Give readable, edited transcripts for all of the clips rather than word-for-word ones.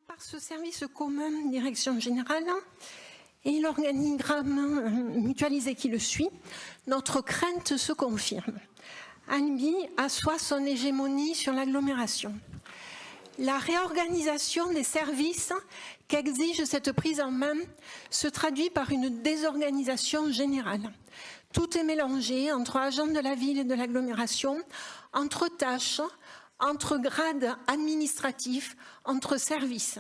par ce service commun direction générale et l'organigramme mutualisé qui le suit, notre crainte se confirme. Albi assoit son hégémonie sur l'agglomération. La réorganisation des services qu'exige cette prise en main se traduit par une désorganisation générale. Tout est mélangé entre agents de la ville et de l'agglomération, entre tâches, entre grades administratifs, entre services.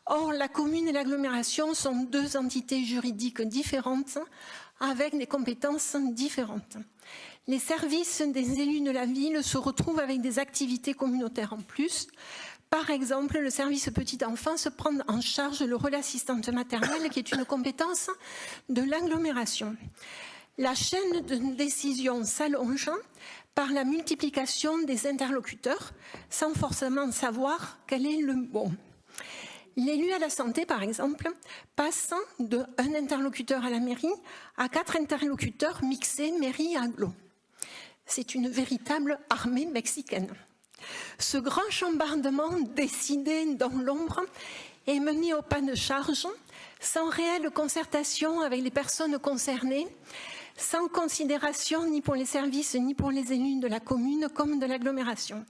Or, la commune et l'agglomération sont deux entités juridiques différentes avec des compétences différentes. Les services des élus de la ville se retrouvent avec des activités communautaires en plus. Par exemple, le service petite enfance prend en charge le relais assistante maternelle qui est une compétence de l'agglomération. La chaîne de décision s'allonge par la multiplication des interlocuteurs sans forcément savoir quel est le bon. L'élu à la santé, par exemple, passe de 1 interlocuteur à la mairie à 4 interlocuteurs mixés mairie-agglo. C'est une véritable armée mexicaine. Ce grand chambardement décidé dans l'ombre est mené au pas de charge, sans réelle concertation avec les personnes concernées, sans considération ni pour les services ni pour les élus de la commune comme de l'agglomération.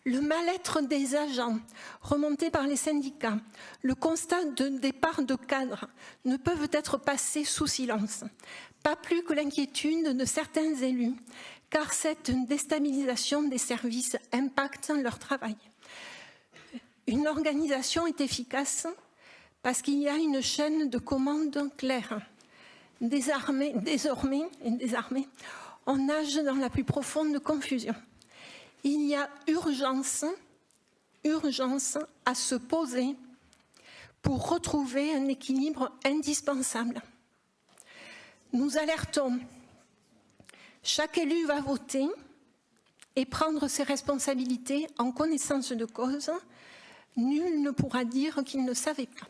Le mal-être des agents, remonté par les syndicats, le constat de départ de cadres ne peuvent être passés sous silence. Pas plus que l'inquiétude de certains élus, car cette déstabilisation des services impacte leur travail. Une organisation est efficace parce qu'il y a une chaîne de commandes claire. Désormais, on nage dans la plus profonde confusion. Il y a urgence à se poser pour retrouver un équilibre indispensable. Nous alertons. Chaque élu va voter et prendre ses responsabilités en connaissance de cause. Nul ne pourra dire qu'il ne savait pas.